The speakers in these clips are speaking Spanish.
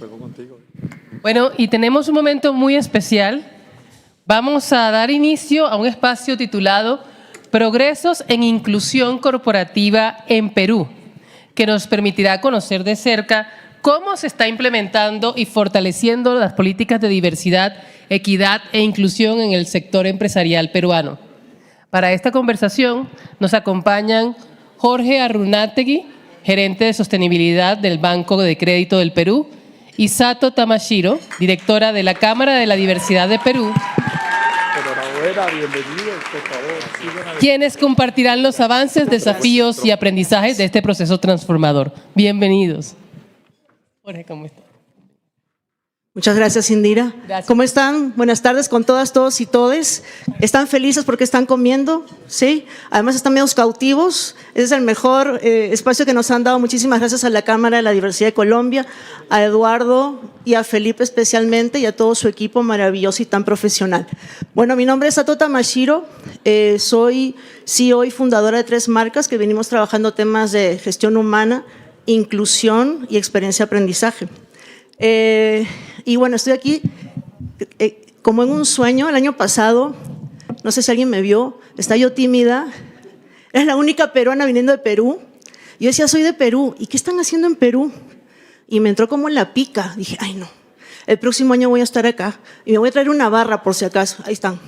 pegó contigo. Bueno, y tenemos un momento muy especial. Vamos a dar inicio a un espacio titulado Progresos en Inclusión Corporativa en Perú, que nos permitirá conocer de cerca cómo se está implementando y fortaleciendo las políticas de diversidad, equidad e inclusión en el sector empresarial peruano. Para esta conversación nos acompañan Jorge Arunátegui, gerente de sostenibilidad del Banco de Crédito del Perú, y Sato Tamashiro, directora de la Cámara de la Diversidad de Perú, Enhorabuena, bienvenidos, por favor. quienes compartirán los avances, desafíos y aprendizajes de este proceso transformador. Bienvenidos. Jorge, ¿cómo estás? Muchas gracias, Indira. Gracias. ¿Cómo están? Buenas tardes con todas, todos y todes. ¿Están felices porque están comiendo? ¿Sí? Además están medio cautivos. Ese es el mejor espacio que nos han dado. Muchísimas gracias a la Cámara de la Diversidad de Colombia, a Eduardo y a Felipe especialmente y a todo su equipo maravilloso y tan profesional. Bueno, mi nombre es Sato Tamashiro. Soy CEO y fundadora de 3 marcas que venimos trabajando temas de gestión humana, inclusión y experiencia de aprendizaje. Y bueno, estoy aquí como en un sueño. El año pasado, no sé si alguien me vio, estaba yo tímida, era la única peruana viniendo de Perú. Yo decía, soy de Perú, ¿y qué están haciendo en Perú? Y me entró como en la pica, dije, ay no, el próximo año voy a estar acá y me voy a traer una barra por si acaso, ahí están.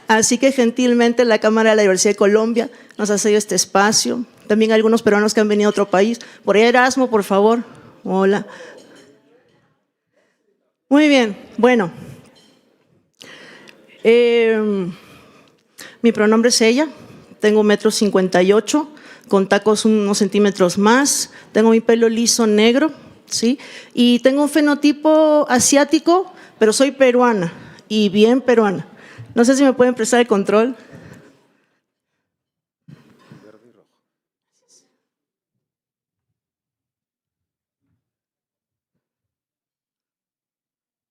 Así que gentilmente la Cámara de la Diversidad de Colombia nos ha cedido este espacio. También algunos peruanos que han venido a otro país. Por ahí Erasmo, por favor. Hola. Muy bien, bueno. Mi pronombre es ella. Tengo 1,58 m, con tacos unos centímetros más. Tengo mi pelo liso negro, ¿sí? Y tengo un fenotipo asiático, pero soy peruana y bien peruana. No sé si me pueden prestar el control.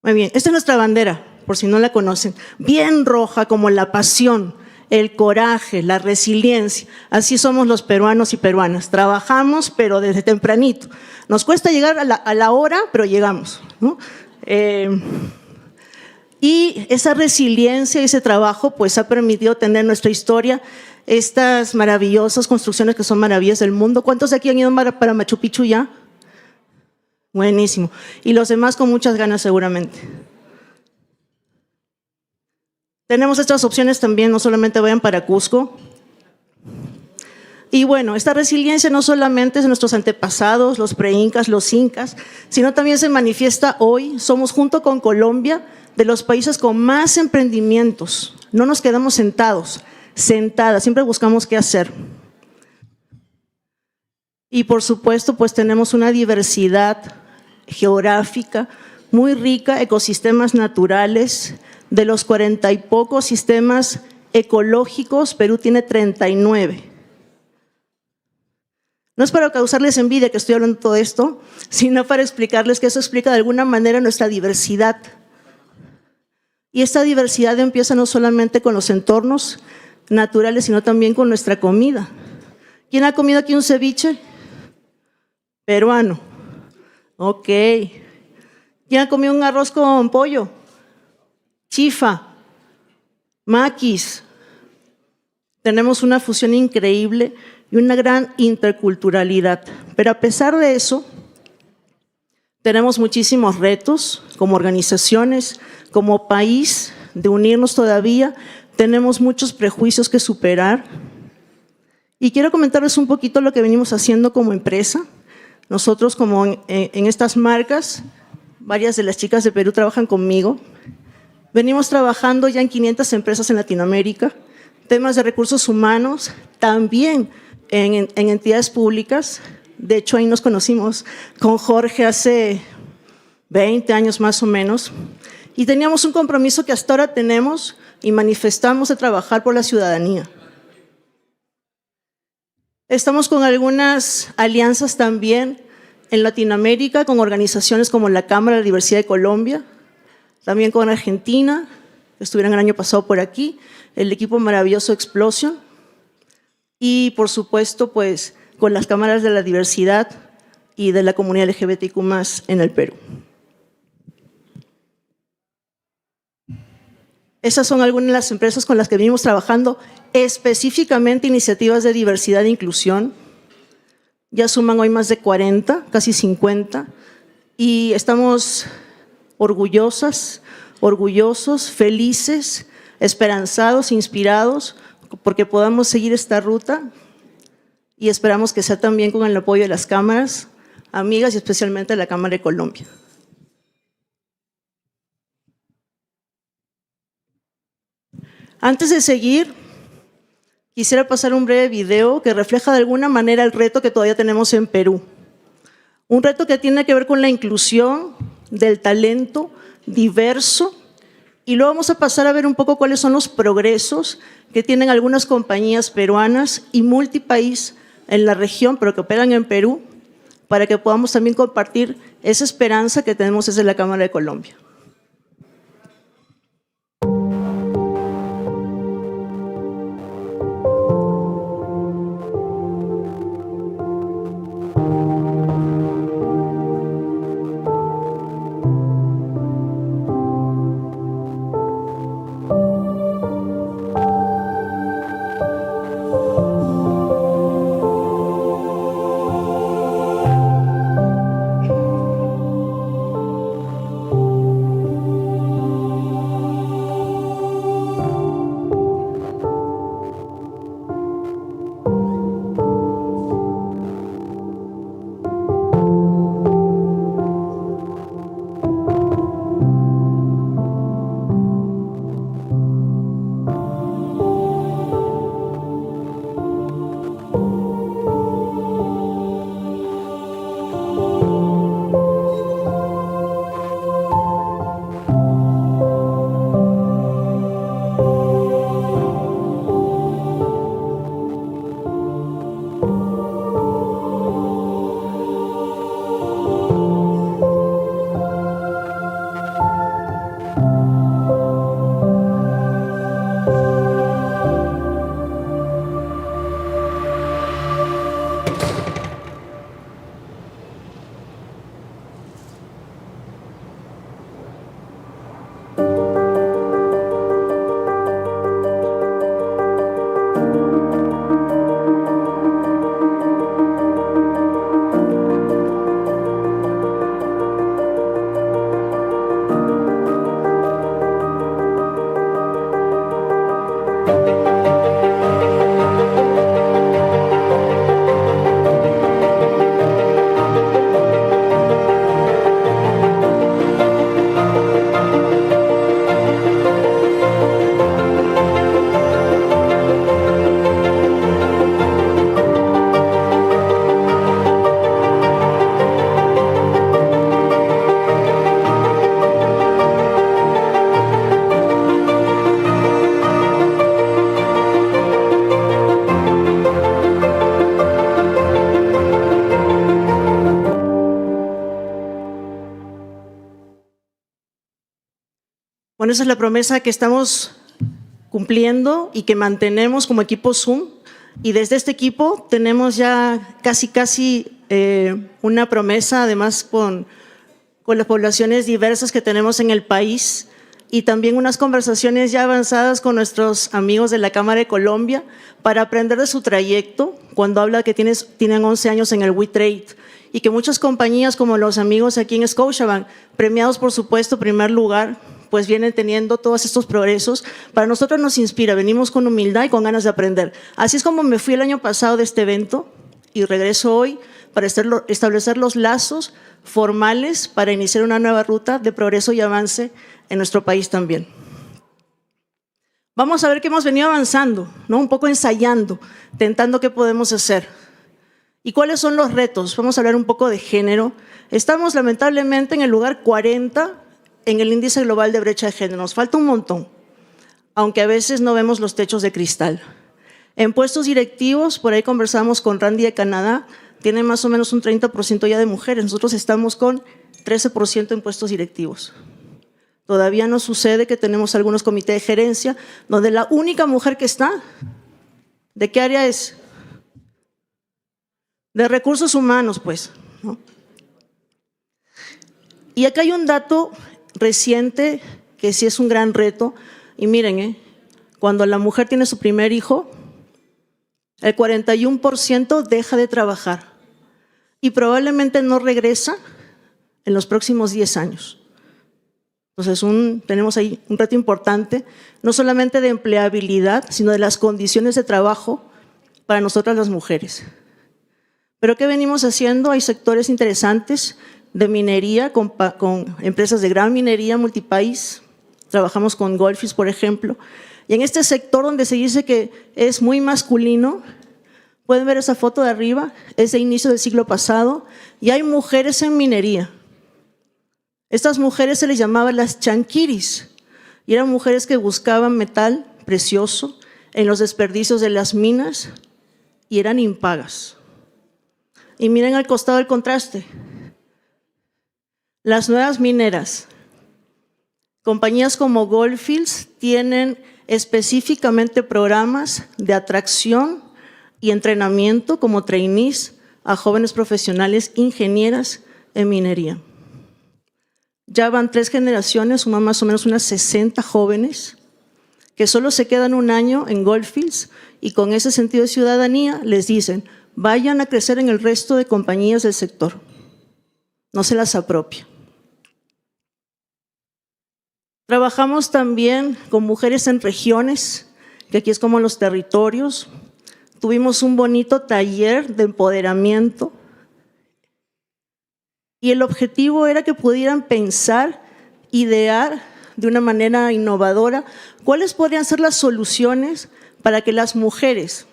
Muy bien, esta es nuestra bandera, por si no la conocen. Bien roja como la pasión, el coraje, la resiliencia. Así somos los peruanos y peruanas. Trabajamos, pero desde tempranito. Nos cuesta llegar a la hora, pero llegamos, ¿no? Y esa resiliencia y ese trabajo pues ha permitido tener nuestra historia, estas maravillosas construcciones que son maravillas del mundo. ¿Cuántos de aquí han ido para Machu Picchu ya? Buenísimo. Y los demás con muchas ganas seguramente. Tenemos estas opciones también, no solamente vayan para Cusco. Y bueno, esta resiliencia no solamente es de nuestros antepasados, los preincas, los incas, sino también se manifiesta hoy. Somos junto con Colombia de los países con más emprendimientos. No nos quedamos sentadas, siempre buscamos qué hacer. Y por supuesto, pues tenemos una diversidad geográfica muy rica, ecosistemas naturales. De los 40 y pocos sistemas ecológicos, Perú tiene 39. No es para causarles envidia que estoy hablando de todo esto, sino para explicarles que eso explica de alguna manera nuestra diversidad. Y esta diversidad empieza no solamente con los entornos naturales, sino también con nuestra comida. ¿Quién ha comido aquí un ceviche? Peruano. Ok. ¿Quién ha comido un arroz con pollo? Chifa. Maquis. Tenemos una fusión increíble y una gran interculturalidad. Pero a pesar de eso, tenemos muchísimos retos como organizaciones, como país, de unirnos todavía. Tenemos muchos prejuicios que superar. Y quiero comentarles un poquito lo que venimos haciendo como empresa. Nosotros como en estas marcas, varias de las chicas de Perú trabajan conmigo. Venimos trabajando ya en 500 empresas en Latinoamérica, temas de recursos humanos, también en entidades públicas. De hecho, ahí nos conocimos con Jorge hace 20 años más o menos. Y teníamos un compromiso que hasta ahora tenemos y manifestamos de trabajar por la ciudadanía. Estamos con algunas alianzas también en Latinoamérica, con organizaciones como la Cámara de la Diversidad de Colombia, también con Argentina, que estuvieron el año pasado por aquí, el equipo maravilloso Explosion, y por supuesto, pues, con las cámaras de la diversidad y de la comunidad LGBTIQ+ en el Perú. Esas son algunas de las empresas con las que venimos trabajando, específicamente iniciativas de diversidad e inclusión. Ya suman hoy más de 40, casi 50, y estamos orgullosas, orgullosos, felices, esperanzados, inspirados, porque podamos seguir esta ruta y esperamos que sea también con el apoyo de las cámaras, amigas y especialmente de la Cámara de Colombia. Antes de seguir, quisiera pasar un breve video que refleja de alguna manera el reto que todavía tenemos en Perú. Un reto que tiene que ver con la inclusión del talento diverso, y luego vamos a pasar a ver un poco cuáles son los progresos que tienen algunas compañías peruanas y multipaís en la región, pero que operan en Perú, para que podamos también compartir esa esperanza que tenemos desde la Cámara de Colombia. Bueno, esa es la promesa que estamos cumpliendo y que mantenemos como equipo Zoom. Y desde este equipo tenemos ya casi una promesa, además con las poblaciones diversas que tenemos en el país, y también unas conversaciones ya avanzadas con nuestros amigos de la Cámara de Colombia para aprender de su trayecto, cuando habla que tienen 11 años en el WeTrade, y que muchas compañías como los amigos aquí en Scotiabank, premiados por supuesto primer lugar, pues vienen teniendo todos estos progresos. Para nosotros nos inspira, venimos con humildad y con ganas de aprender. Así es como me fui el año pasado de este evento y regreso hoy para establecer los lazos formales para iniciar una nueva ruta de progreso y avance en nuestro país también. Vamos a ver que hemos venido avanzando, ¿no? Un poco ensayando, tentando qué podemos hacer. ¿Y cuáles son los retos? Vamos a hablar un poco de género. Estamos lamentablemente en el lugar 40 en el índice global de brecha de género. Nos falta un montón, aunque a veces no vemos los techos de cristal. En puestos directivos, por ahí conversamos con Randy de Canadá, tiene más o menos un 30% ya de mujeres. Nosotros estamos con 13% en puestos directivos. Todavía no sucede que tenemos algunos comités de gerencia donde la única mujer que está, ¿de qué área es? de recursos humanos, pues, ¿no? Y acá hay un dato reciente que sí es un gran reto. Y miren, cuando la mujer tiene su primer hijo, el 41% deja de trabajar y probablemente no regresa en los próximos 10 años. Entonces, tenemos ahí un reto importante, no solamente de empleabilidad, sino de las condiciones de trabajo para nosotras las mujeres. ¿Pero qué venimos haciendo? Hay sectores interesantes de minería con empresas de gran minería multipaís. Trabajamos con Goldfields, por ejemplo. Y en este sector donde se dice que es muy masculino, pueden ver esa foto de arriba, es de inicio del siglo pasado, y hay mujeres en minería. Estas mujeres se les llamaba las chanquiris, y eran mujeres que buscaban metal precioso en los desperdicios de las minas y eran impagas. Y miren al costado el contraste. Las nuevas mineras, compañías como Goldfields tienen específicamente programas de atracción y entrenamiento como trainees a jóvenes profesionales ingenieras en minería. Ya van 3 generaciones, suman más o menos unas 60 jóvenes que solo se quedan un año en Goldfields y con ese sentido de ciudadanía les dicen, vayan a crecer en el resto de compañías del sector. No se las apropia. Trabajamos también con mujeres en regiones, que aquí es como los territorios. Tuvimos un bonito taller de empoderamiento y el objetivo era que pudieran pensar, idear de una manera innovadora cuáles podrían ser las soluciones para que las mujeres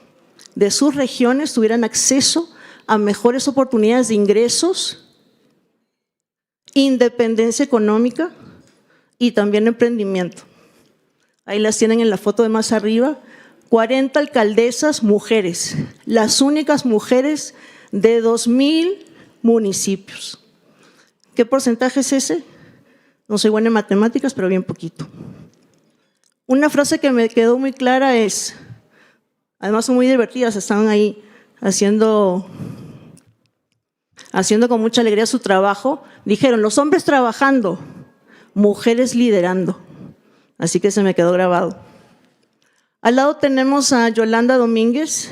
de sus regiones tuvieran acceso a mejores oportunidades de ingresos, independencia económica y también emprendimiento. Ahí las tienen en la foto de más arriba. 40 alcaldesas mujeres, las únicas mujeres de 2,000 municipios. ¿Qué porcentaje es ese? No soy buena en matemáticas, pero bien poquito. Una frase que me quedó muy clara es, además son muy divertidas, estaban ahí haciendo con mucha alegría su trabajo. Dijeron, los hombres trabajando, mujeres liderando. Así que se me quedó grabado. Al lado tenemos a Yolanda Domínguez.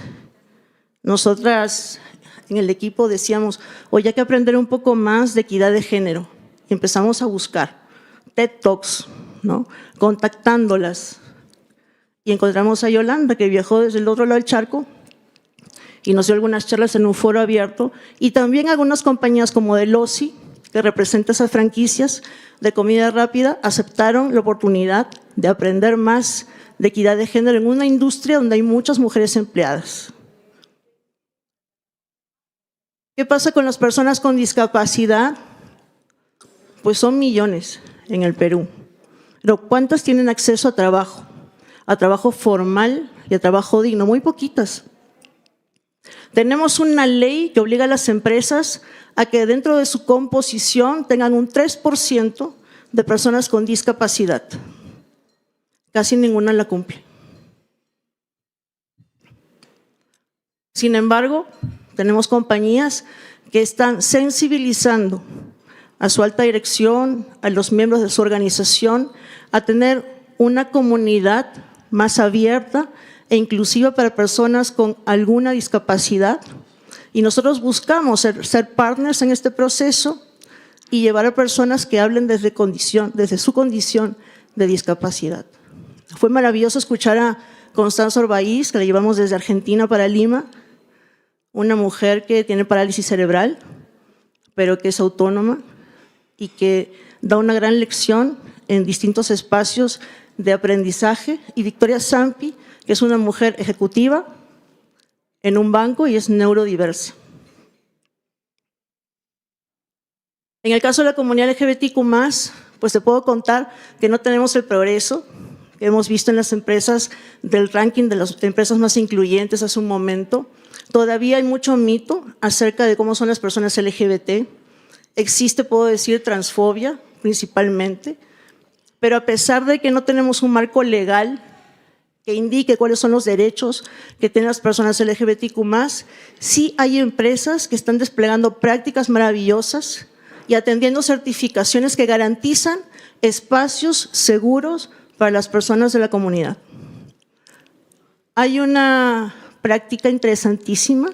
Nosotras en el equipo decíamos, oye, hay que aprender un poco más de equidad de género. Y empezamos a buscar TED Talks, ¿no? Contactándolas. Y encontramos a Yolanda, que viajó desde el otro lado del charco y nos dio algunas charlas en un foro abierto. Y también algunas compañías como Delosi, que representa esas franquicias de comida rápida, aceptaron la oportunidad de aprender más de equidad de género en una industria donde hay muchas mujeres empleadas. ¿Qué pasa con las personas con discapacidad? Pues son millones en el Perú. Pero ¿cuántas tienen acceso a trabajo formal y a trabajo digno? Muy poquitas. Tenemos una ley que obliga a las empresas a que dentro de su composición tengan un 3% de personas con discapacidad. Casi ninguna la cumple. Sin embargo, tenemos compañías que están sensibilizando a su alta dirección, a los miembros de su organización, a tener una comunidad más abierta e inclusiva para personas con alguna discapacidad. Y nosotros buscamos ser partners en este proceso y llevar a personas que hablen desde su condición de discapacidad. Fue maravilloso escuchar a Constanza Orbaiz, que la llevamos desde Argentina para Lima, una mujer que tiene parálisis cerebral, pero que es autónoma y que da una gran lección en distintos espacios de aprendizaje. Y Victoria Zampi, que es una mujer ejecutiva en un banco y es neurodiversa. En el caso de la comunidad LGBTQ+, pues te puedo contar que no tenemos el progreso que hemos visto en las empresas del ranking de las empresas más incluyentes hace un momento. Todavía hay mucho mito acerca de cómo son las personas LGBT. Existe, puedo decir, transfobia principalmente, pero a pesar de que no tenemos un marco legal que indique cuáles son los derechos que tienen las personas LGBTQ+. Sí hay empresas que están desplegando prácticas maravillosas y atendiendo certificaciones que garantizan espacios seguros para las personas de la comunidad. Hay una práctica interesantísima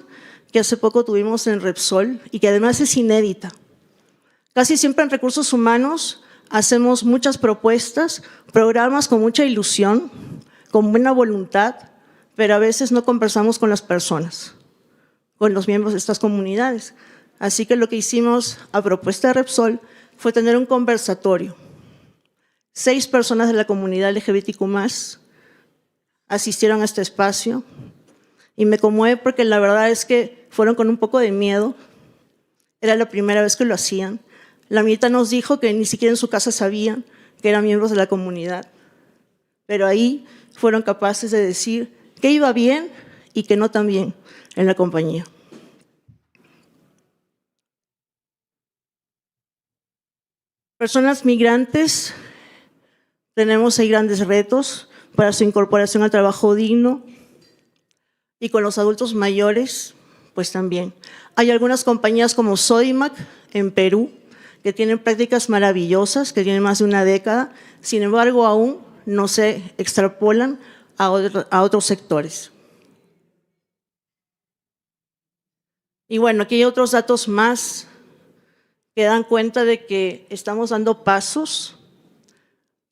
que hace poco tuvimos en Repsol y que además es inédita. Casi siempre en recursos humanos hacemos muchas propuestas, programas con mucha ilusión, con buena voluntad, pero a veces no conversamos con las personas, con los miembros de estas comunidades. Así que lo que hicimos a propuesta de Repsol fue tener un conversatorio. 6 personas de la comunidad LGBTQ+ asistieron a este espacio y me conmueve porque la verdad es que fueron con un poco de miedo. Era la primera vez que lo hacían. La amiguita nos dijo que ni siquiera en su casa sabían que eran miembros de la comunidad, pero ahí fueron capaces de decir que iba bien y que no tan bien en la compañía. Personas migrantes, tenemos ahí grandes retos para su incorporación al trabajo digno y con los adultos mayores, pues también. Hay algunas compañías como Sodimac en Perú que tienen prácticas maravillosas, que tienen más de una década, sin embargo aún no se extrapolan a otros sectores. Y bueno, aquí hay otros datos más que dan cuenta de que estamos dando pasos,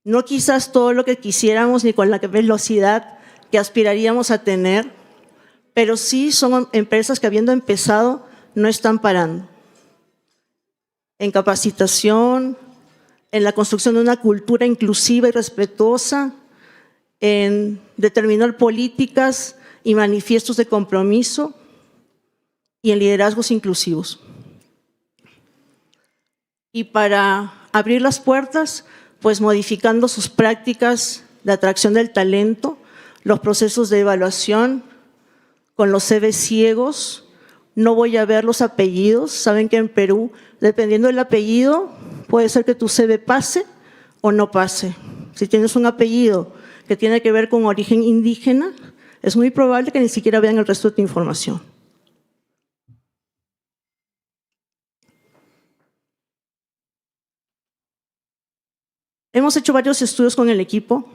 no quizás todo lo que quisiéramos ni con la velocidad que aspiraríamos a tener, pero sí son empresas que habiendo empezado no están parando. En capacitación, en la construcción de una cultura inclusiva y respetuosa, en determinar políticas y manifiestos de compromiso y en liderazgos inclusivos. Y para abrir las puertas, pues modificando sus prácticas de atracción del talento, los procesos de evaluación, con los CV ciegos, no voy a ver los apellidos. Saben que en Perú, dependiendo del apellido, puede ser que tu CV pase o no pase. Si tienes un apellido que tiene que ver con origen indígena, es muy probable que ni siquiera vean el resto de tu información. Hemos hecho varios estudios con el equipo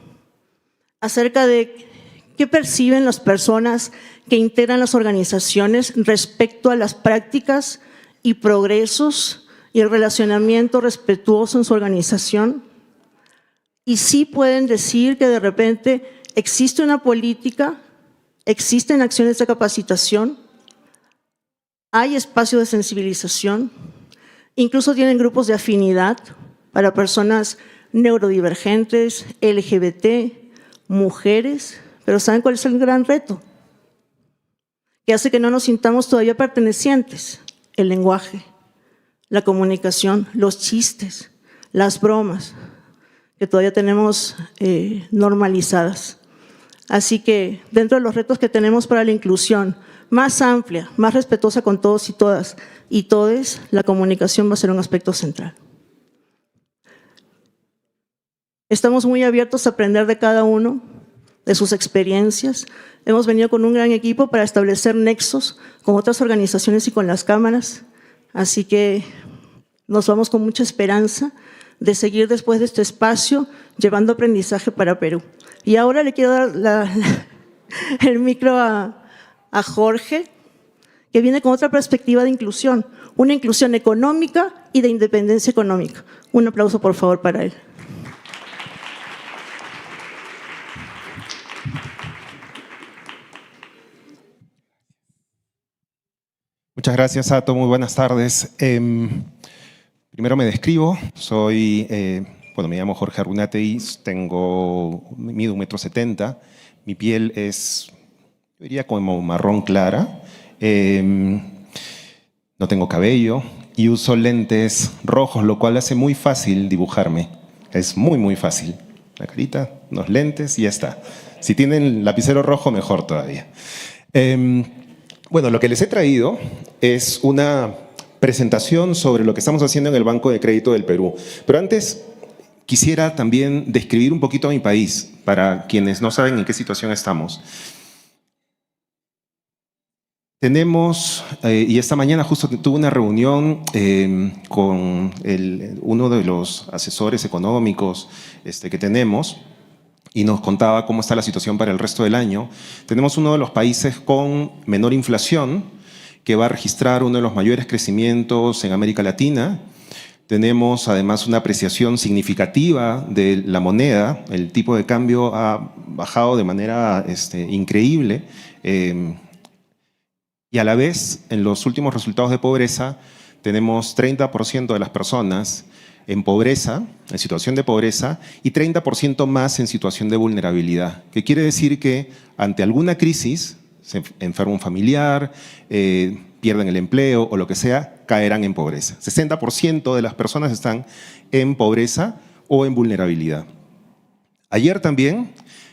acerca de qué perciben las personas que integran las organizaciones respecto a las prácticas y progresos y el relacionamiento respetuoso en su organización. Y sí pueden decir que de repente existe una política, existen acciones de capacitación, hay espacio de sensibilización, incluso tienen grupos de afinidad para personas neurodivergentes, LGBT, mujeres, pero ¿saben cuál es el gran reto? Que hace que no nos sintamos todavía pertenecientes. El lenguaje, la comunicación, los chistes, las bromas, que todavía tenemos normalizadas. Así que dentro de los retos que tenemos para la inclusión más amplia, más respetuosa con todos y todas y todes, la comunicación va a ser un aspecto central. Estamos muy abiertos a aprender de cada uno, de sus experiencias. Hemos venido con un gran equipo para establecer nexos con otras organizaciones y con las cámaras. Así que nos vamos con mucha esperanza de seguir después de este espacio llevando aprendizaje para Perú. Y ahora le quiero dar el micro a Jorge, que viene con otra perspectiva de inclusión, una inclusión económica y de independencia económica. Un aplauso, por favor, para él. Muchas gracias, Ato. Muy buenas tardes. Primero me describo. Me llamo Jorge Arrunategui, mido 1,70 m. Mi piel es, yo diría, como marrón clara. No tengo cabello y uso lentes rojos, lo cual hace muy fácil dibujarme. Es muy, muy fácil. La carita, unos lentes y ya está. Si tienen lapicero rojo, mejor todavía. Bueno, lo que les he traído es una presentación sobre lo que estamos haciendo en el Banco de Crédito del Perú. Pero antes, quisiera también describir un poquito a mi país, para quienes no saben en qué situación estamos. Tenemos, y esta mañana justo tuve una reunión con uno de los asesores económicos que tenemos, y nos contaba cómo está la situación para el resto del año. Tenemos uno de los países con menor inflación, que va a registrar uno de los mayores crecimientos en América Latina. Tenemos además una apreciación significativa de la moneda. El tipo de cambio ha bajado de manera increíble. Y a la vez, en los últimos resultados de pobreza, tenemos 30% de las personas en pobreza, en situación de pobreza, y 30% más en situación de vulnerabilidad. Que quiere decir que ante alguna crisis, se enferma un familiar, pierden el empleo o lo que sea, caerán en pobreza. 60% de las personas están en pobreza o en vulnerabilidad. Ayer también,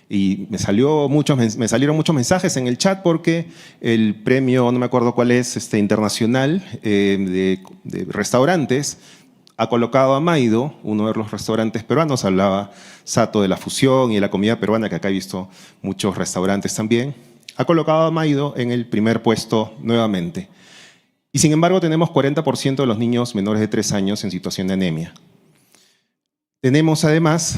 y me salieron muchos mensajes en el chat porque el premio, no me acuerdo cuál es, internacional de restaurantes, ha colocado a Maido, uno de los restaurantes peruanos. Hablaba Sato de la fusión y de la comida peruana, que acá he visto muchos restaurantes también. Ha colocado a Maido en el primer puesto nuevamente. Y sin embargo tenemos 40% de los niños menores de 3 años en situación de anemia. Tenemos además,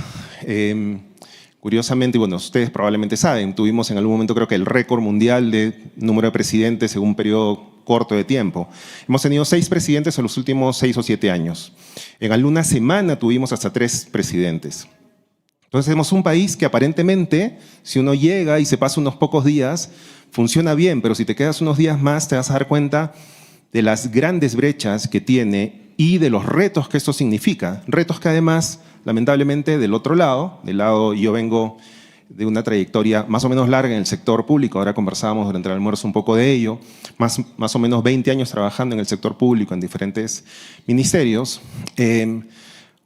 curiosamente, y bueno, ustedes probablemente saben, tuvimos en algún momento creo que el récord mundial de número de presidentes en un periodo corto de tiempo. Hemos tenido 6 presidentes en los últimos 6 o 7 años. En alguna semana tuvimos hasta 3 presidentes. Entonces tenemos un país que aparentemente, si uno llega y se pasa unos pocos días, funciona bien, pero si te quedas unos días más te vas a dar cuenta de las grandes brechas que tiene y de los retos que esto significa. Retos que además, lamentablemente, del otro lado, yo vengo de una trayectoria más o menos larga en el sector público. Ahora conversábamos durante el almuerzo un poco de ello. Más o menos 20 años trabajando en el sector público en diferentes ministerios.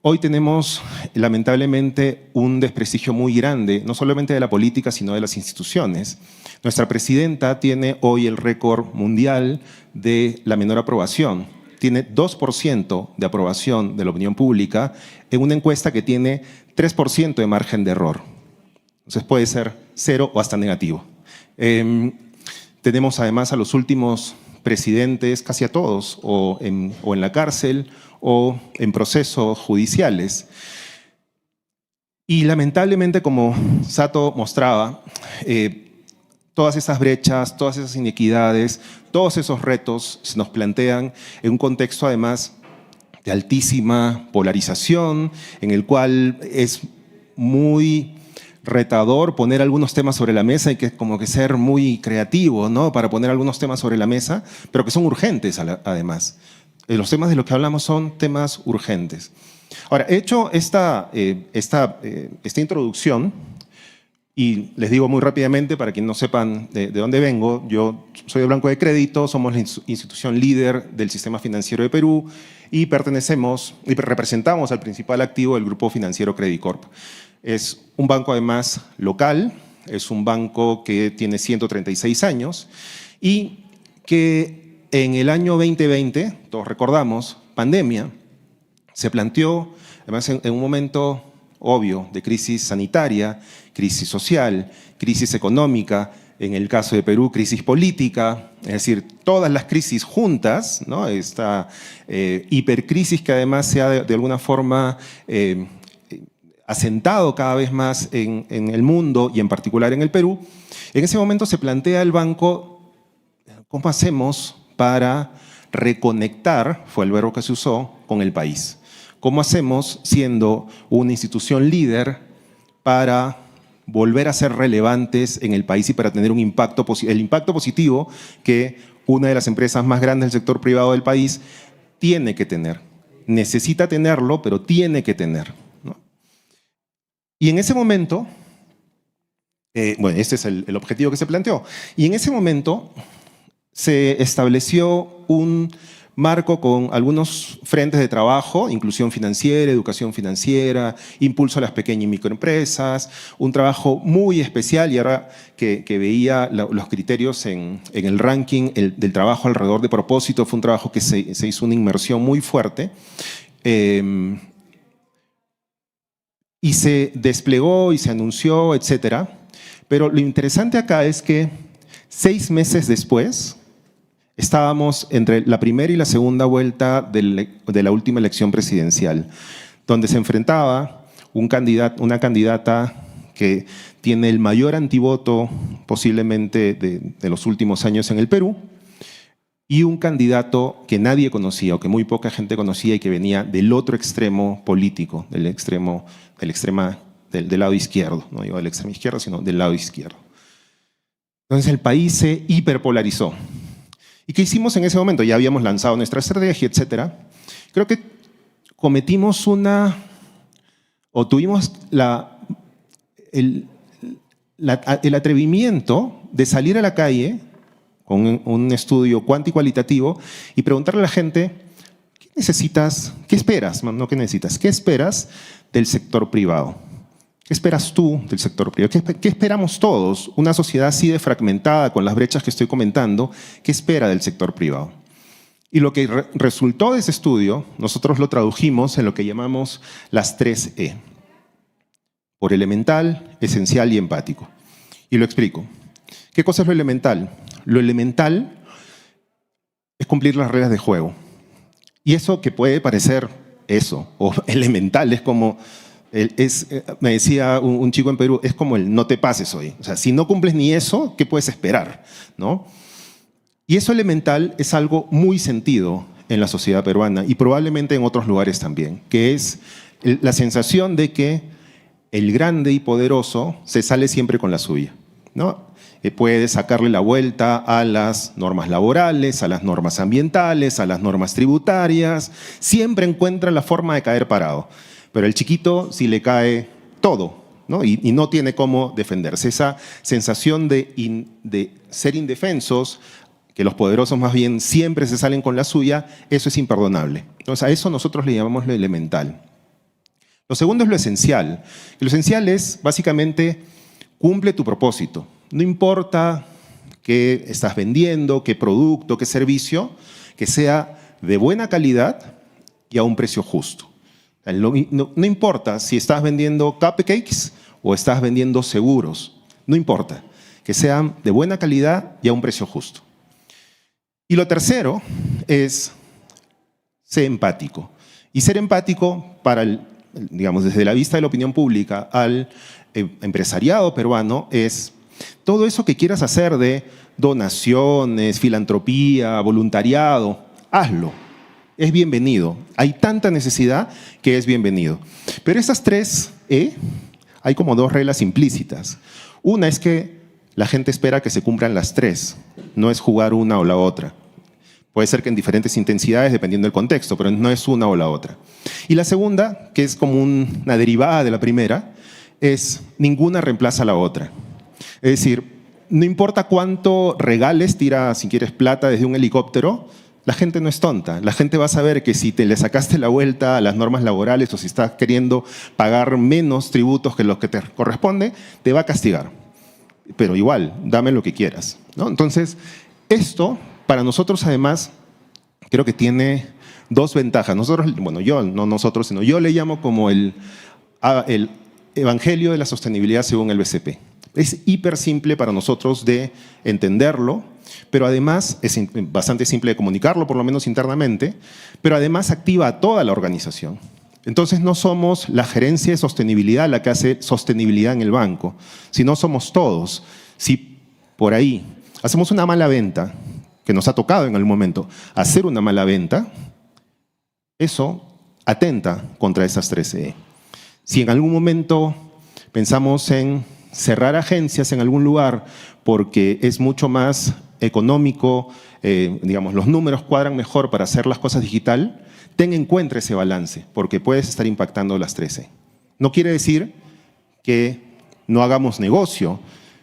Hoy tenemos, lamentablemente, un desprestigio muy grande, no solamente de la política, sino de las instituciones. Nuestra presidenta tiene hoy el récord mundial de la menor aprobación. Tiene 2% de aprobación de la opinión pública en una encuesta que tiene 3% de margen de error. Entonces puede ser 0 o hasta negativo. Tenemos además a los últimos presidentes, casi a todos, o en la cárcel o en procesos judiciales. Y lamentablemente, como Sato mostraba, todas esas brechas, todas esas inequidades, todos esos retos se nos plantean en un contexto además de altísima polarización, en el cual es muy retador poner algunos temas sobre la mesa y que como que ser muy creativo, ¿no?, para poner algunos temas sobre la mesa, pero que son urgentes además. Los temas de los que hablamos son temas urgentes. Ahora, he hecho esta introducción y les digo muy rápidamente para quienes no sepan de dónde vengo. Yo soy de Blanco de Crédito, somos la institución líder del sistema financiero de Perú y representamos al principal activo del grupo financiero Credicorp. Es un banco además local, es un banco que tiene 136 años y que en el año 2020, todos recordamos, pandemia, se planteó además en un momento obvio de crisis sanitaria, crisis social, crisis económica, en el caso de Perú, crisis política, es decir, todas las crisis juntas, ¿no? Esta hipercrisis que además se ha de alguna forma asentado cada vez más en el mundo y en particular en el Perú. En ese momento se plantea el banco, ¿cómo hacemos para reconectar, fue el verbo que se usó, con el país? ¿Cómo hacemos, siendo una institución líder, para volver a ser relevantes en el país y para tener el impacto positivo que una de las empresas más grandes del sector privado del país tiene que tener? Necesita tenerlo, pero tiene que tener, ¿no? Y en ese momento, bueno, este es el objetivo que se planteó, y en ese momento se estableció un marco con algunos frentes de trabajo: inclusión financiera, educación financiera, impulso a las pequeñas y microempresas, un trabajo muy especial. Y ahora que veía los criterios en el ranking del trabajo alrededor de propósito, fue un trabajo que se hizo una inmersión muy fuerte. y se desplegó y se anunció, etc. Pero lo interesante acá es que 6 meses después estábamos entre la primera y la segunda vuelta de la última elección presidencial, donde se enfrentaba una candidata que tiene el mayor antivoto posiblemente de los últimos años en el Perú, y un candidato que nadie conocía o que muy poca gente conocía y que venía del otro extremo político, del lado izquierdo, no digo del extremo izquierdo, sino del lado izquierdo. Entonces el país se hiperpolarizó. ¿Y qué hicimos en ese momento? Ya habíamos lanzado nuestra estrategia, etc. Creo que cometimos tuvimos el atrevimiento de salir a la calle con un estudio cuantitativo y preguntarle a la gente, ¿qué necesitas? ¿Qué esperas? No, ¿qué necesitas? ¿Qué esperas del sector privado? ¿Qué esperas tú del sector privado? ¿Qué esperamos todos? Una sociedad así de fragmentada, con las brechas que estoy comentando, ¿qué espera del sector privado? Y lo que resultó de ese estudio, nosotros lo tradujimos en lo que llamamos las 3 E. Por elemental, esencial y empático. Y lo explico. ¿Qué cosa es lo elemental? Lo elemental es cumplir las reglas de juego. Y eso que puede parecer eso, o elemental, es como, me decía un chico en Perú, es como el no te pases hoy. O sea, si no cumples ni eso, ¿qué puedes esperar? ¿No? Y eso elemental es algo muy sentido en la sociedad peruana y probablemente en otros lugares también, que es la sensación de que el grande y poderoso se sale siempre con la suya, ¿no? Puede sacarle la vuelta a las normas laborales, a las normas ambientales, a las normas tributarias, siempre encuentra la forma de caer parado. Pero el chiquito sí le cae todo, ¿no? Y no tiene cómo defenderse. Esa sensación de ser indefensos, que los poderosos más bien siempre se salen con la suya, eso es imperdonable. Entonces a eso nosotros le llamamos lo elemental. Lo segundo es lo esencial. Lo esencial es, básicamente, cumple tu propósito. No importa qué estás vendiendo, qué producto, qué servicio, que sea de buena calidad y a un precio justo. No importa si estás vendiendo cupcakes o estás vendiendo seguros. No importa. Que sean de buena calidad y a un precio justo. Y lo tercero es ser empático. Y ser empático digamos, desde la vista de la opinión pública al empresariado peruano es todo eso que quieras hacer de donaciones, filantropía, voluntariado, hazlo. Es bienvenido. Hay tanta necesidad que es bienvenido. Pero esas 3 E, hay como 2 reglas implícitas. Una es que la gente espera que se cumplan las 3, no es jugar una o la otra. Puede ser que en diferentes intensidades, dependiendo del contexto, pero no es una o la otra. Y la segunda, que es como una derivada de la primera, es ninguna reemplaza a la otra. Es decir, no importa cuánto regales, tira si quieres plata desde un helicóptero, la gente no es tonta. La gente va a saber que si te le sacaste la vuelta a las normas laborales o si estás queriendo pagar menos tributos que los que te corresponde, te va a castigar. Pero igual, dame lo que quieras, ¿no? Entonces, esto, para nosotros además, creo que tiene 2 ventajas. Nosotros, bueno, yo le llamo como el evangelio de la sostenibilidad según el BCP. Es hiper simple para nosotros de entenderlo, pero además es bastante simple de comunicarlo, por lo menos internamente, pero además activa a toda la organización. Entonces no somos la gerencia de sostenibilidad la que hace sostenibilidad en el banco, sino somos todos. Si por ahí hacemos una mala venta, que nos ha tocado en algún momento hacer una mala venta, eso atenta contra esas 3E. Si en algún momento pensamos en cerrar agencias en algún lugar porque es mucho más económico, digamos, los números cuadran mejor para hacer las cosas digital, ten en cuenta ese balance, porque puedes estar impactando las 3E. No quiere decir que no hagamos negocio,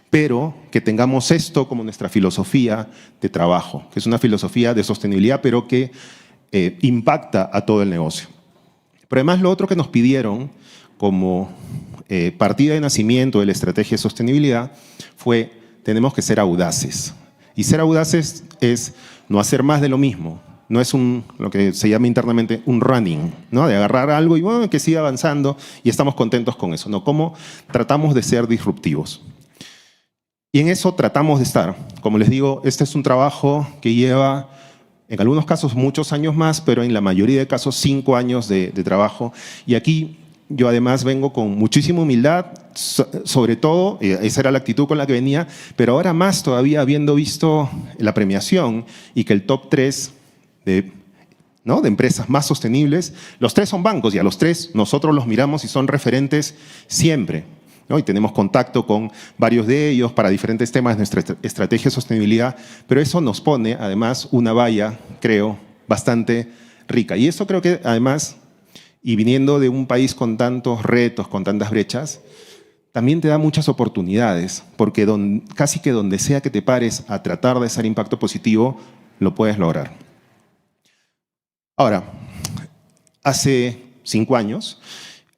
pero que tengamos esto como nuestra filosofía de trabajo, que es una filosofía de sostenibilidad, pero que impacta a todo el negocio. Pero además lo otro que nos pidieron como partida de nacimiento de la estrategia de sostenibilidad fue, tenemos que ser audaces. Y ser audaces es no hacer más de lo mismo, No es lo que se llama internamente un running, ¿no? De agarrar algo y bueno, que siga avanzando y estamos contentos con eso, ¿no? Cómo tratamos de ser disruptivos. Y en eso tratamos de estar. Como les digo, este es un trabajo que lleva, en algunos casos, muchos años más, pero en la mayoría de casos, 5 años de trabajo. Y aquí yo además vengo con muchísima humildad, sobre todo, esa era la actitud con la que venía, pero ahora más todavía habiendo visto la premiación y que el top 3 de empresas más sostenibles, los 3 son bancos y a los 3 nosotros los miramos y son referentes siempre, ¿no? Y tenemos contacto con varios de ellos para diferentes temas de nuestra estrategia de sostenibilidad, pero eso nos pone además una valla, creo, bastante rica. Y eso creo que además, y viniendo de un país con tantos retos, con tantas brechas, también te da muchas oportunidades, porque casi que donde sea que te pares a tratar de hacer impacto positivo, lo puedes lograr. Ahora, hace 5 años,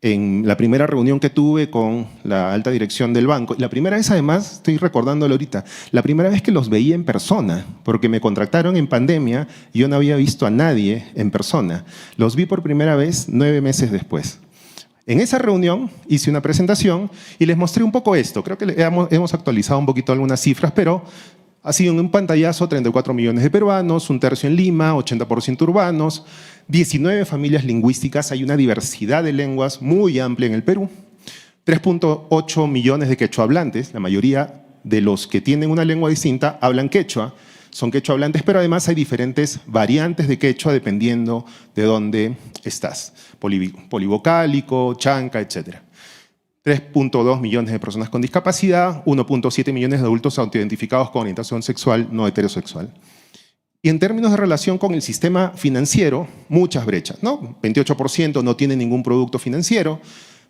en la primera reunión que tuve con la alta dirección del banco, y la primera vez además, estoy recordándolo ahorita, la primera vez que los veía en persona, porque me contrataron en pandemia y yo no había visto a nadie en persona. Los vi por primera vez 9 meses después. En esa reunión hice una presentación y les mostré un poco esto. Creo que hemos actualizado un poquito algunas cifras, pero ha sido en un pantallazo 34 millones de peruanos, 1/3 en Lima, 80% urbanos, 19 familias lingüísticas, hay una diversidad de lenguas muy amplia en el Perú, 3.8 millones de quechua hablantes, la mayoría de los que tienen una lengua distinta hablan quechua, son quechua hablantes, pero además hay diferentes variantes de quechua dependiendo de dónde estás, polivocálico, chanca, etc. 3.2 millones de personas con discapacidad, 1.7 millones de adultos autoidentificados con orientación sexual no heterosexual. Y en términos de relación con el sistema financiero, muchas brechas, ¿no? 28% no tiene ningún producto financiero,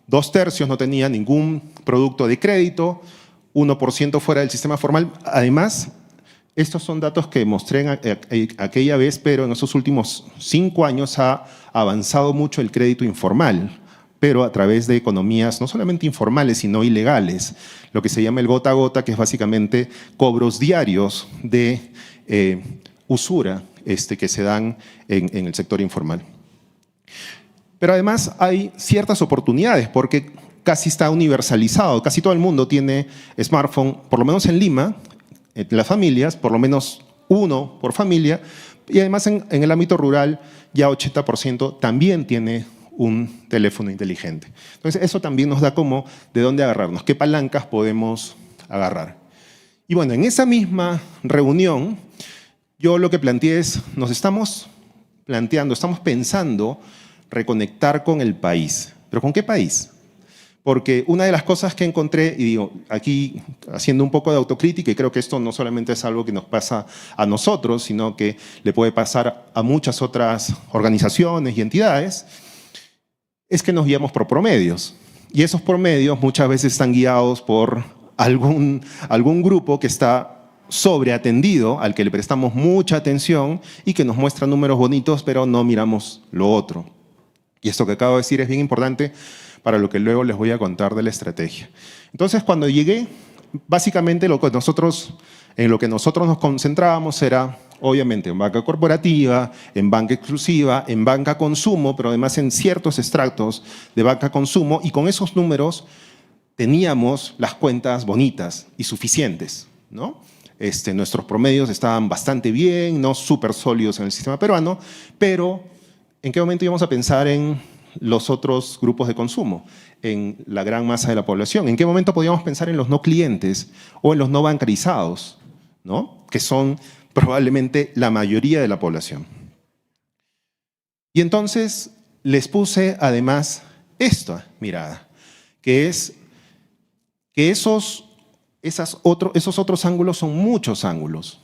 2/3 no tenía ningún producto de crédito, 1% fuera del sistema formal. Además, estos son datos que mostré aquella vez, pero en esos últimos 5 años ha avanzado mucho el crédito informal, pero a través de economías no solamente informales, sino ilegales, lo que se llama el gota a gota, que es básicamente cobros diarios de usura que se dan en el sector informal. Pero además hay ciertas oportunidades, porque casi está universalizado, casi todo el mundo tiene smartphone, por lo menos en Lima, en las familias, por lo menos uno por familia, y además en el ámbito rural ya 80% también tiene un teléfono inteligente. Entonces eso también nos da como de dónde agarrarnos, qué palancas podemos agarrar. Y bueno, en esa misma reunión, yo lo que planteé es, estamos pensando reconectar con el país. ¿Pero con qué país? Porque una de las cosas que encontré, y digo, aquí haciendo un poco de autocrítica, y creo que esto no solamente es algo que nos pasa a nosotros, sino que le puede pasar a muchas otras organizaciones y entidades, es que nos guiamos por promedios. Y esos promedios muchas veces están guiados por algún grupo que está sobreatendido, al que le prestamos mucha atención y que nos muestra números bonitos, pero no miramos lo otro. Y esto que acabo de decir es bien importante para lo que luego les voy a contar de la estrategia. Entonces, cuando llegué, básicamente en lo que nosotros nos concentrábamos era, obviamente, en banca corporativa, en banca exclusiva, en banca consumo, pero además en ciertos extractos de banca consumo, y con esos números teníamos las cuentas bonitas y suficientes, ¿no? Nuestros promedios estaban bastante bien, no súper sólidos en el sistema peruano, pero ¿en qué momento íbamos a pensar en los otros grupos de consumo, en la gran masa de la población? ¿En qué momento podíamos pensar en los no clientes o en los no bancarizados, ¿no? Que son probablemente la mayoría de la población? Y entonces les puse además esta mirada, que es que esos otros ángulos son muchos ángulos,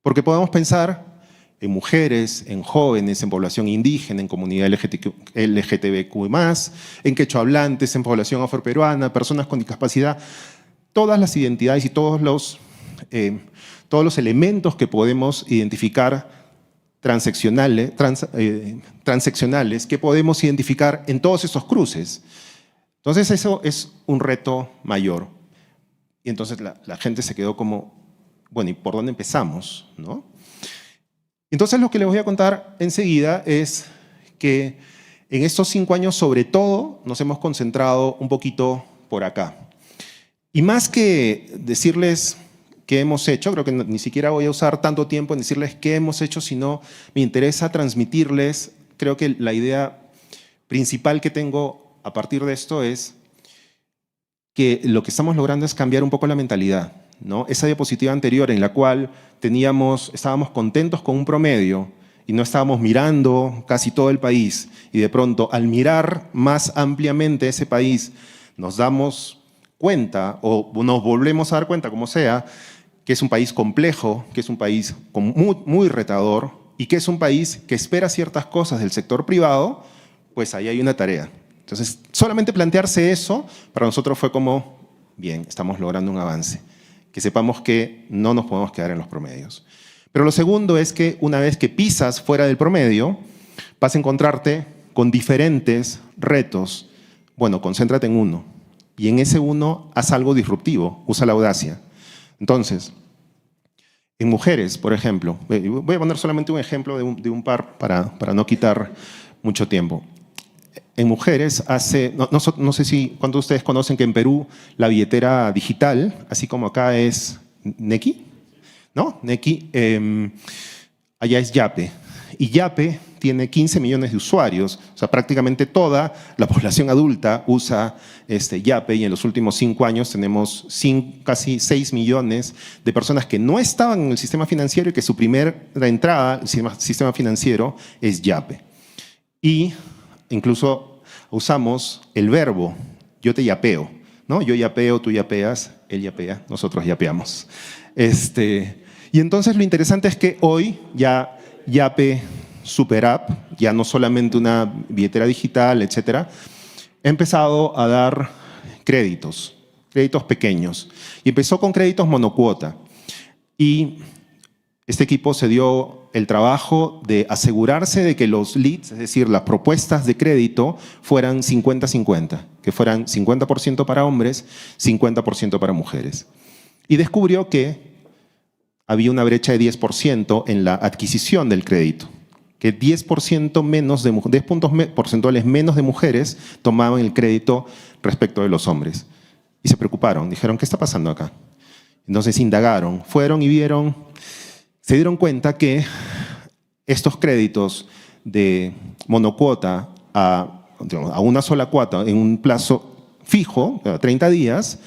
porque podemos pensar en mujeres, en jóvenes, en población indígena, en comunidad LGTBQ+, en quechua hablantes, en población afroperuana, personas con discapacidad, todas las identidades y todos los elementos que podemos identificar transeccionales que podemos identificar en todos esos cruces. Entonces eso es un reto mayor. Y entonces la gente se quedó como, bueno, ¿y por dónde empezamos, no? Entonces lo que les voy a contar enseguida es que en estos 5 años sobre todo nos hemos concentrado un poquito por acá. Y más que decirles qué hemos hecho, creo que ni siquiera voy a usar tanto tiempo en decirles qué hemos hecho, sino me interesa transmitirles, creo que la idea principal que tengo a partir de esto es que lo que estamos logrando es cambiar un poco la mentalidad, ¿no? Esa diapositiva anterior en la cual estábamos contentos con un promedio y no estábamos mirando casi todo el país, y de pronto al mirar más ampliamente ese país nos damos cuenta, o nos volvemos a dar cuenta, como sea, que es un país complejo, que es un país muy, muy retador y que es un país que espera ciertas cosas del sector privado, pues ahí hay una tarea. Entonces, solamente plantearse eso para nosotros fue como, bien, estamos logrando un avance. Que sepamos que no nos podemos quedar en los promedios. Pero lo segundo es que una vez que pisas fuera del promedio, vas a encontrarte con diferentes retos. Bueno, concéntrate en uno. Y en ese uno, haz algo disruptivo, usa la audacia. Entonces, en mujeres, por ejemplo, voy a poner solamente un ejemplo de un par para no quitar mucho tiempo. En mujeres, no sé si cuántos de ustedes conocen que en Perú la billetera digital, así como acá es Nequi, ¿no? Nequi, allá es Yape. Y Yape tiene 15 millones de usuarios, o sea, prácticamente toda la población adulta usa Yape, y en los últimos 5 años tenemos casi 6 millones de personas que no estaban en el sistema financiero y que su primera entrada al sistema financiero es Yape. Y incluso usamos el verbo, yo te yapeo, ¿no? Yo yapeo, tú yapeas, él yapea, nosotros yapeamos. Y entonces lo interesante es que hoy ya Yape Super App, ya no solamente una billetera digital, etcétera, ha empezado a dar créditos pequeños. Y empezó con créditos monocuota. Y este equipo se dio el trabajo de asegurarse de que los leads, es decir, las propuestas de crédito, fueran 50-50, que fueran 50% para hombres, 50% para mujeres. Y descubrió que había una brecha de 10% en la adquisición del crédito, que 10 puntos porcentuales menos de mujeres tomaban el crédito respecto de los hombres. Y se preocuparon, dijeron, ¿qué está pasando acá? Entonces indagaron, fueron y vieron, se dieron cuenta que estos créditos de monocuota a una sola cuota en un plazo fijo, 30 días,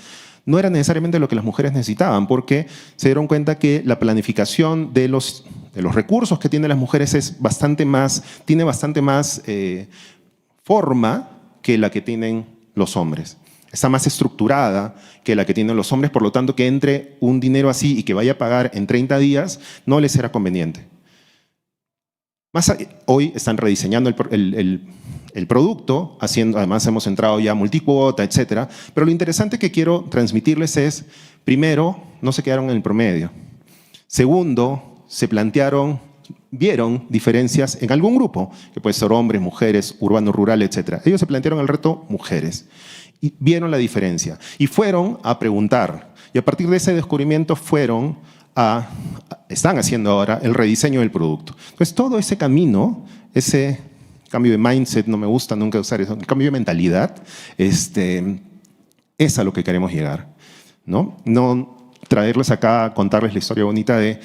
no era necesariamente lo que las mujeres necesitaban, porque se dieron cuenta que la planificación de los recursos que tienen las mujeres tiene bastante más forma que la que tienen los hombres. Está más estructurada que la que tienen los hombres, por lo tanto, que entre un dinero así y que vaya a pagar en 30 días no les era conveniente. Hoy están rediseñando el producto, además hemos entrado ya a multicuota, etc. Pero lo interesante que quiero transmitirles es, primero, no se quedaron en el promedio. Segundo, vieron diferencias en algún grupo, que puede ser hombres, mujeres, urbano, rural, etc. Ellos se plantearon el reto mujeres y vieron la diferencia. Y fueron a preguntar. Y a partir de ese descubrimiento están haciendo ahora el rediseño del producto. Entonces, todo ese camino, ese cambio de mindset, no me gusta nunca usar eso, el cambio de mentalidad, es a lo que queremos llegar, ¿no? No traerles acá, contarles la historia bonita de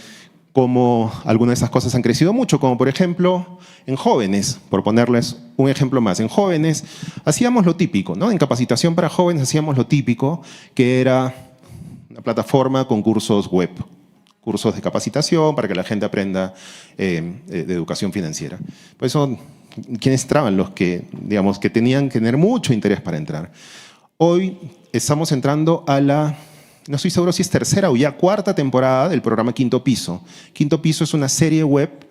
cómo algunas de esas cosas han crecido mucho, como por ejemplo en jóvenes, por ponerles un ejemplo más. En jóvenes hacíamos lo típico, ¿no? En capacitación para jóvenes hacíamos lo típico, que era una plataforma con cursos web, cursos de capacitación para que la gente aprenda de educación financiera. Por eso, ¿quiénes entraban? Los que, digamos, que tenían que tener mucho interés para entrar. Hoy estamos entrando a no estoy seguro si es tercera o ya cuarta temporada del programa Quinto Piso. Quinto Piso es una serie web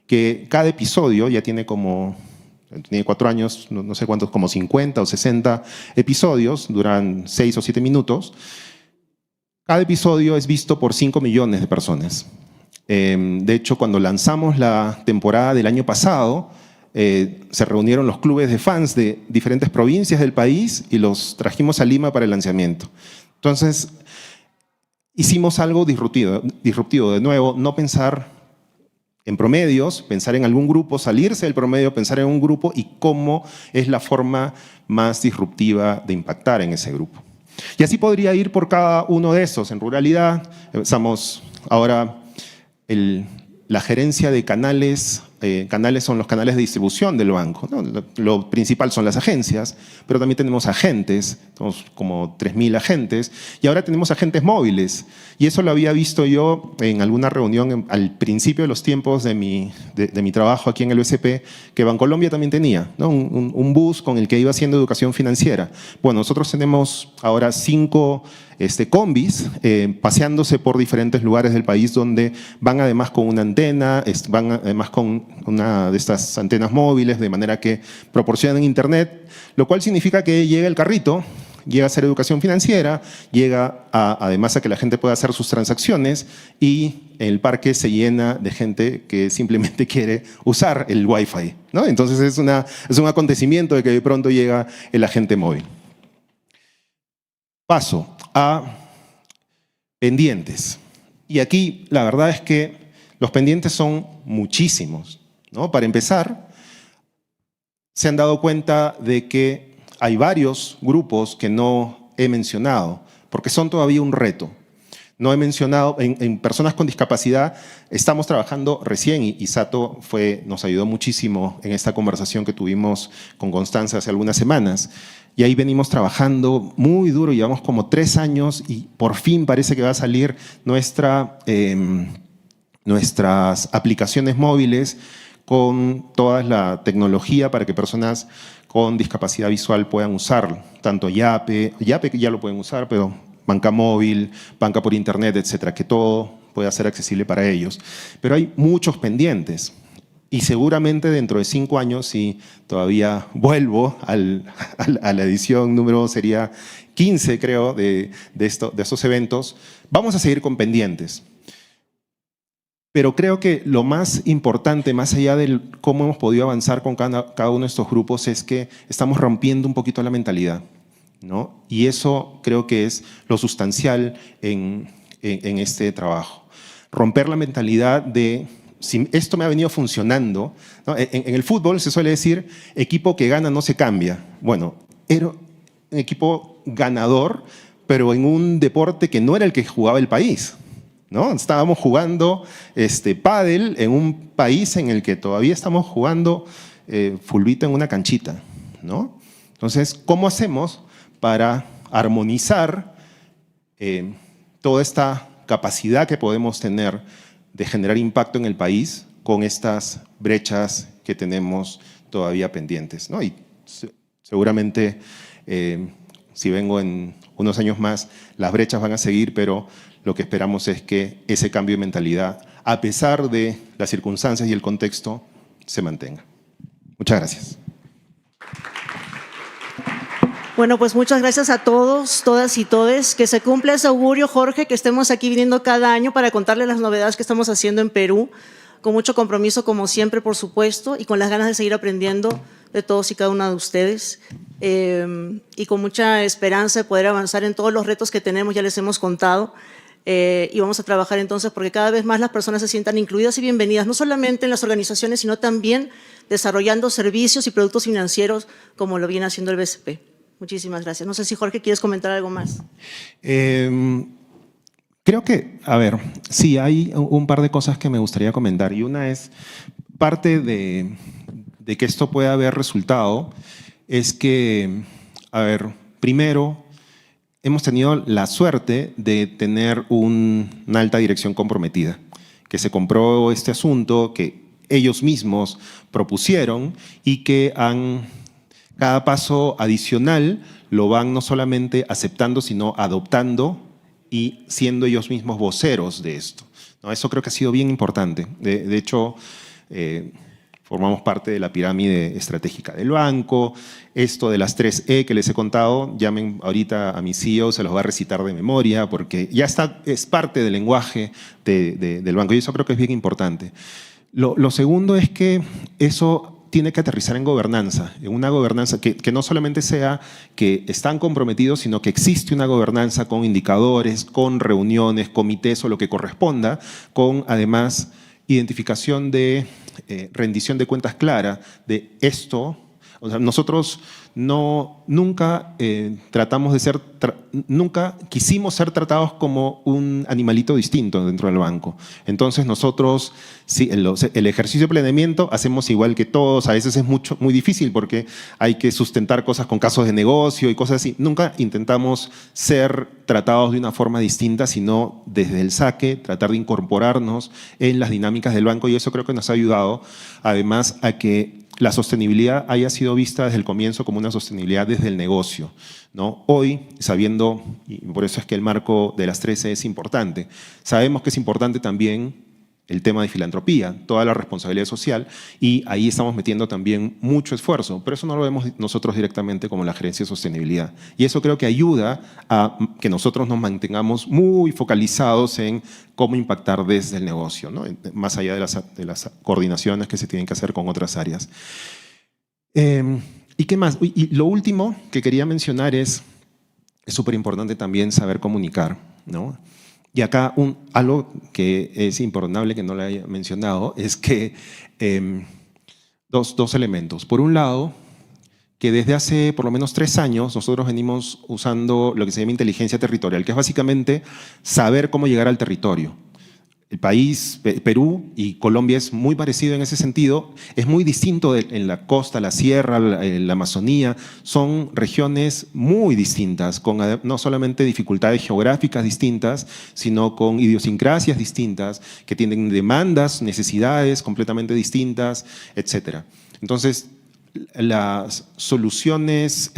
que cada episodio ya tiene 4 años, no sé cuántos, como 50 o 60 episodios, duran 6 o 7 minutos. Cada episodio es visto por 5 millones de personas. De hecho, cuando lanzamos la temporada del año pasado, se reunieron los clubes de fans de diferentes provincias del país y los trajimos a Lima para el lanzamiento. Entonces, hicimos algo disruptivo. De nuevo, no pensar en promedios, pensar en algún grupo, salirse del promedio, pensar en un grupo y cómo es la forma más disruptiva de impactar en ese grupo. Y así podría ir por cada uno de esos. En ruralidad, empezamos ahora la gerencia de canales. Canales son los canales de distribución del banco, ¿no? Lo principal son las agencias, pero también tenemos agentes, tenemos como 3.000 agentes, y ahora tenemos agentes móviles. Y eso lo había visto yo en alguna reunión al principio de los tiempos de mi trabajo aquí en el BCP, que Bancolombia también tenía, ¿no? Un bus con el que iba haciendo educación financiera. Bueno, nosotros tenemos ahora 5 combis paseándose por diferentes lugares del país donde van además con una antena, van además con una de estas antenas móviles, de manera que proporcionan internet, lo cual significa que llega el carrito, llega a hacer educación financiera, llega además a que la gente pueda hacer sus transacciones y el parque se llena de gente que simplemente quiere usar el Wi-Fi, ¿no? Entonces es un acontecimiento de que de pronto llega el agente móvil. Paso a pendientes. Y aquí la verdad es que los pendientes son muchísimos, ¿no? Para empezar, se han dado cuenta de que hay varios grupos que no he mencionado, porque son todavía un reto. No he mencionado, en personas con discapacidad estamos trabajando recién y Sato nos ayudó muchísimo en esta conversación que tuvimos con Constanza hace algunas semanas. Y ahí venimos trabajando muy duro, llevamos como 3 años y por fin parece que va a salir nuestras aplicaciones móviles con toda la tecnología para que personas con discapacidad visual puedan usarlo. Tanto Yape que ya lo pueden usar, pero banca móvil, banca por internet, etcétera, que todo pueda ser accesible para ellos. Pero hay muchos pendientes. Y seguramente dentro de 5 años, si todavía vuelvo a la edición número, sería 15, creo, de estos eventos, vamos a seguir con pendientes. Pero creo que lo más importante, más allá de cómo hemos podido avanzar con cada uno de estos grupos, es que estamos rompiendo un poquito la mentalidad, ¿no? Y eso creo que es lo sustancial en este trabajo. Romper la mentalidad de... Si esto me ha venido funcionando, ¿no? En el fútbol se suele decir, equipo que gana no se cambia. Bueno, era un equipo ganador, pero en un deporte que no era el que jugaba el país, ¿no? Estábamos jugando pádel en un país en el que todavía estamos jugando fulbito en una canchita, ¿no? Entonces, ¿cómo hacemos para armonizar toda esta capacidad que podemos tener de generar impacto en el país con estas brechas que tenemos todavía pendientes, ¿no? Y seguramente, si vengo en unos años más, las brechas van a seguir, pero lo que esperamos es que ese cambio de mentalidad, a pesar de las circunstancias y el contexto, se mantenga. Muchas gracias. Bueno, pues muchas gracias a todos, todas y todes. Que se cumpla ese augurio, Jorge, que estemos aquí viniendo cada año para contarles las novedades que estamos haciendo en Perú, con mucho compromiso, como siempre, por supuesto, y con las ganas de seguir aprendiendo de todos y cada uno de ustedes, y con mucha esperanza de poder avanzar en todos los retos que tenemos, ya les hemos contado, y vamos a trabajar entonces porque cada vez más las personas se sientan incluidas y bienvenidas, no solamente en las organizaciones, sino también desarrollando servicios y productos financieros como lo viene haciendo el BCP. Muchísimas gracias. No sé si, Jorge, ¿quieres comentar algo más? Creo que, a ver, sí, hay un par de cosas que me gustaría comentar. Y una es, parte de que esto pueda haber resultado, es que, a ver, primero, hemos tenido la suerte de tener una alta dirección comprometida, que se compró este asunto, que ellos mismos propusieron y que cada paso adicional lo van no solamente aceptando, sino adoptando y siendo ellos mismos voceros de esto, ¿no? Eso creo que ha sido bien importante. De hecho, formamos parte de la pirámide estratégica del banco. Esto de las 3E que les he contado, llamen ahorita a mi CEO, se los va a recitar de memoria, porque ya es parte del lenguaje del banco y eso creo que es bien importante. Lo segundo es que eso tiene que aterrizar en gobernanza, en una gobernanza que no solamente sea que están comprometidos, sino que existe una gobernanza con indicadores, con reuniones, comités o lo que corresponda, con además identificación de rendición de cuentas clara de esto. O sea, nosotros nunca tratamos de ser, nunca quisimos ser tratados como un animalito distinto dentro del banco. Entonces nosotros, sí, el ejercicio de planeamiento hacemos igual que todos. A veces es muy difícil porque hay que sustentar cosas con casos de negocio y cosas así. Nunca intentamos ser tratados de una forma distinta, sino desde el saque, tratar de incorporarnos en las dinámicas del banco, y eso creo que nos ha ayudado además a que la sostenibilidad haya sido vista desde el comienzo como una sostenibilidad desde el negocio, ¿no? Hoy, sabiendo, y por eso es que el marco de las 13 es importante, sabemos que es importante también el tema de filantropía, toda la responsabilidad social, y ahí estamos metiendo también mucho esfuerzo, pero eso no lo vemos nosotros directamente como la gerencia de sostenibilidad. Y eso creo que ayuda a que nosotros nos mantengamos muy focalizados en cómo impactar desde el negocio, ¿no? Más allá de las coordinaciones que se tienen que hacer con otras áreas. ¿Y qué más? Y lo último que quería mencionar es súper importante también saber comunicar, ¿no? Y acá algo que es importante que no le haya mencionado es que dos elementos. Por un lado, que desde hace por lo menos 3 años nosotros venimos usando lo que se llama inteligencia territorial, que es básicamente saber cómo llegar al territorio. El país, Perú y Colombia, es muy parecido en ese sentido, es muy distinto en la costa, la sierra, la Amazonía, son regiones muy distintas, con no solamente dificultades geográficas distintas, sino con idiosincrasias distintas, que tienen demandas, necesidades completamente distintas, etc. Entonces, las soluciones,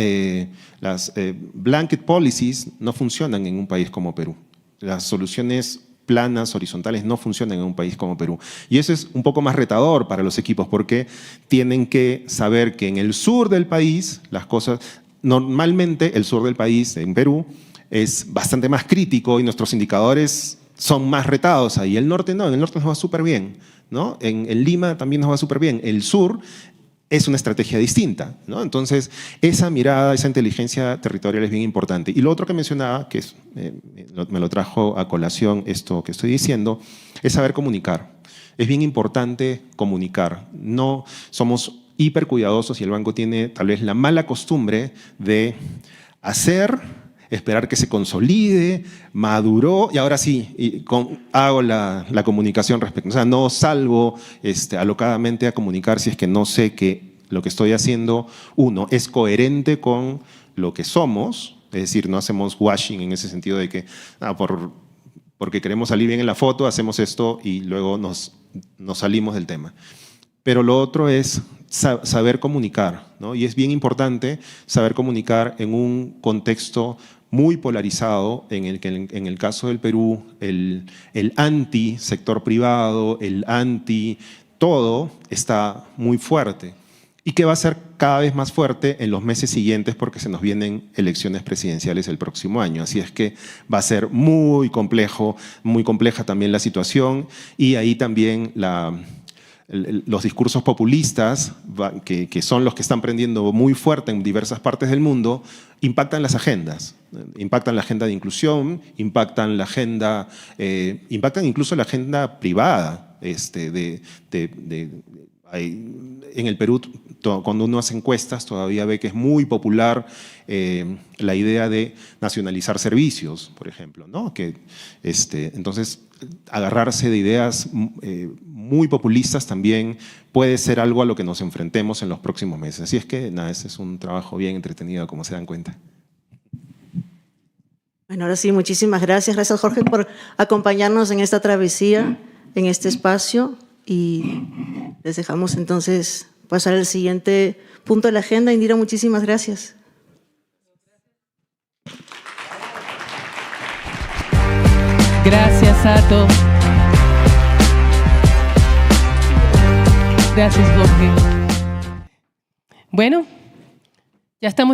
las blanket policies no funcionan en un país como Perú. Las soluciones planas, horizontales, no funcionan en un país como Perú. Y eso es un poco más retador para los equipos porque tienen que saber que en el sur del país las cosas, normalmente el sur del país, en Perú, es bastante más crítico y nuestros indicadores son más retados ahí. El norte no, en el norte nos va súper bien, ¿no? En Lima también nos va súper bien. El sur es una estrategia distinta, ¿no? Entonces, esa mirada, esa inteligencia territorial es bien importante. Y lo otro que mencionaba, que me lo trajo a colación esto que estoy diciendo, es saber comunicar. Es bien importante comunicar. No somos hiper cuidadosos y el banco tiene tal vez la mala costumbre de hacer, esperar que se consolide, maduró y ahora sí hago la comunicación respecto. O sea, no salgo alocadamente a comunicar si es que no sé que lo que estoy haciendo, uno, es coherente con lo que somos, es decir, no hacemos washing en ese sentido de que porque queremos salir bien en la foto, hacemos esto y luego nos salimos del tema. Pero lo otro es saber comunicar, ¿no? Y es bien importante saber comunicar en un contexto muy polarizado, en el que en el caso del Perú, el anti-sector privado, el anti-todo está muy fuerte y que va a ser cada vez más fuerte en los meses siguientes porque se nos vienen elecciones presidenciales el próximo año. Así es que va a ser muy compleja también la situación y ahí también los discursos populistas, que son los que están prendiendo muy fuerte en diversas partes del mundo, impactan las agendas, impactan la agenda de inclusión, impactan incluso la agenda privada. En el Perú, cuando uno hace encuestas, todavía ve que es muy popular la idea de nacionalizar servicios, por ejemplo, ¿no? Entonces, agarrarse de ideas muy populistas también puede ser algo a lo que nos enfrentemos en los próximos meses. Así es que, nada, ese es un trabajo bien entretenido, como se dan cuenta. Bueno, ahora sí, muchísimas gracias. Gracias, Jorge, por acompañarnos en esta travesía, en este espacio. Y les dejamos entonces pasar al siguiente punto de la agenda. Indira, muchísimas gracias. Gracias, Sato. Gracias, Jorge. Bueno, ya estamos